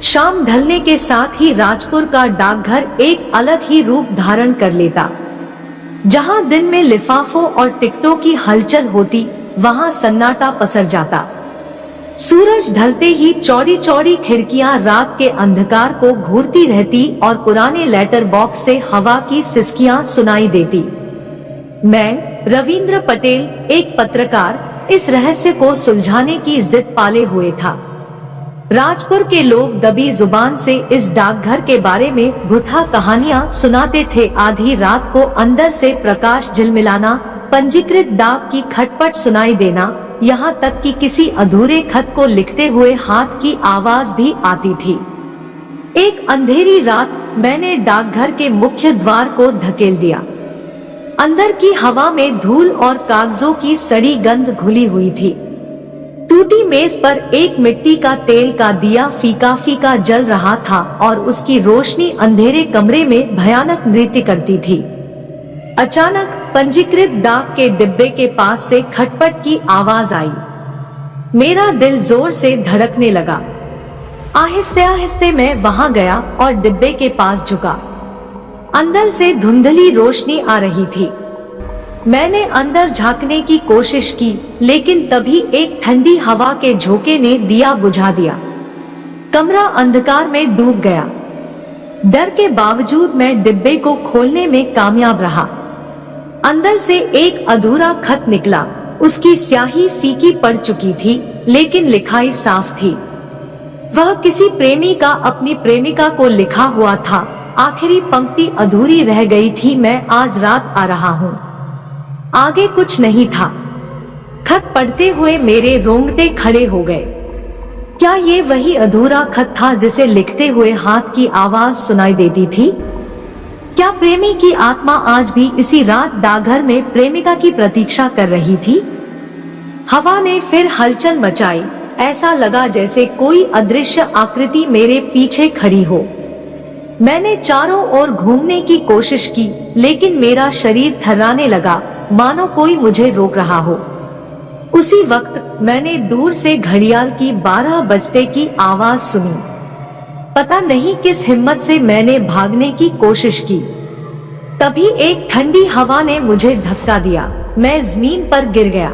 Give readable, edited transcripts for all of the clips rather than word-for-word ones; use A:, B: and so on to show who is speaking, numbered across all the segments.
A: शाम ढलने के साथ ही राजपुर का डाकघर एक अलग ही रूप धारण कर लेता। जहां दिन में लिफाफों और टिकटों की हलचल होती, वहां सन्नाटा पसर जाता। सूरज ढलते ही चौड़ी चौड़ी खिड़कियां रात के अंधकार को घूरती रहती और पुराने लेटर बॉक्स से हवा की सिसकियां सुनाई देती। मैं, रविंद्र पटेल, एक पत्रकार, इस रहस्य को सुलझाने की जिद पाले हुए था। राजपुर के लोग दबी जुबान से इस डाकघर के बारे में भुथा कहानियां सुनाते थे। आधी रात को अंदर से प्रकाश झिलमिलाना, पंजीकृत डाक की खटपट सुनाई देना, यहाँ तक कि किसी अधूरे खत को लिखते हुए हाथ की आवाज भी आती थी। एक अंधेरी रात मैंने डाकघर के मुख्य द्वार को धकेल दिया। अंदर की हवा में धूल और कागजों की सड़ी गंध घुली हुई थी। टूटी मेज पर एक मिट्टी का तेल का दिया फीका फीका जल रहा था और उसकी रोशनी अंधेरे कमरे में भयानक नृत्य करती थी। अचानक पंजीकृत डाक के डिब्बे के पास से खटपट की आवाज आई। मेरा दिल जोर से धड़कने लगा। आहिस्ते आहिस्ते मैं वहां गया और डिब्बे के पास झुका। अंदर से धुंधली रोशनी आ रही थी। मैंने अंदर झांकने की कोशिश की, लेकिन तभी एक ठंडी हवा के झोंके ने दिया बुझा दिया। कमरा अंधकार में डूब गया। डर के बावजूद मैं डिब्बे को खोलने में कामयाब रहा। अंदर से एक अधूरा खत निकला। उसकी स्याही फीकी पड़ चुकी थी, लेकिन लिखाई साफ थी। वह किसी प्रेमी का अपनी प्रेमिका को लिखा हुआ था। आखिरी पंक्ति अधूरी रह गई थी, मैं आज रात आ रहा हूँ। आगे कुछ नहीं था। खत पढ़ते हुए मेरे रोंगटे खड़े हो गए। क्या ये वही अधूरा खत था जिसे लिखते हुए हाथ की आवाज सुनाई देती थी? क्या प्रेमी की आत्मा आज भी इसी रात डाकघर में प्रेमिका की प्रतीक्षा कर रही थी? हवा ने फिर हलचल मचाई। ऐसा लगा जैसे कोई अदृश्य आकृति मेरे पीछे खड़ी हो। मैंने चारों ओर घूमने की कोशिश की, लेकिन मेरा शरीर थर्राने लगा, मानो कोई मुझे रोक रहा हो। उसी वक्त मैंने दूर से घड़ियाल की 12 बजते की आवाज सुनी। पता नहीं किस हिम्मत से मैंने भागने की कोशिश की। तभी एक ठंडी हवा ने मुझे धक्का दिया। मैं जमीन पर गिर गया।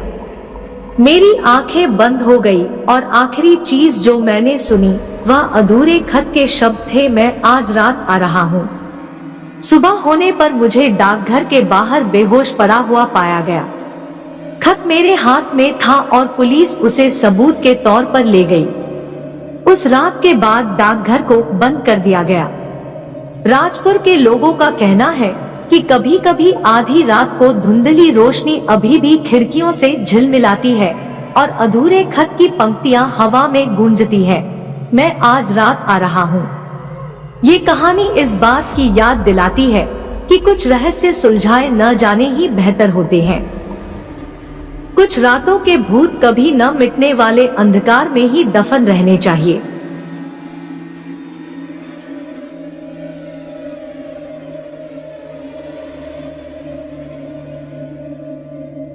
A: मेरी आंखें बंद हो गई और आखिरी चीज जो मैंने सुनी वह अधूरे खत के शब्द थे, मैं आज रात आ रहा हूँ। सुबह होने पर मुझे डाकघर के बाहर बेहोश पड़ा हुआ पाया गया। खत मेरे हाथ में था और पुलिस उसे सबूत के तौर पर ले गई। उस रात के बाद डाकघर को बंद कर दिया गया। राजपुर के लोगों का कहना है कि कभी कभी आधी रात को धुंधली रोशनी अभी भी खिड़कियों से झिलमिलाती है और अधूरे खत की पंक्तियां हवा में गूंजती है, मैं आज रात आ रहा हूँ। ये कहानी इस बात की याद दिलाती है कि कुछ रहस्य सुलझाए न जाने ही बेहतर होते हैं। कुछ रातों के भूत कभी न मिटने वाले अंधकार में ही दफन रहने चाहिए।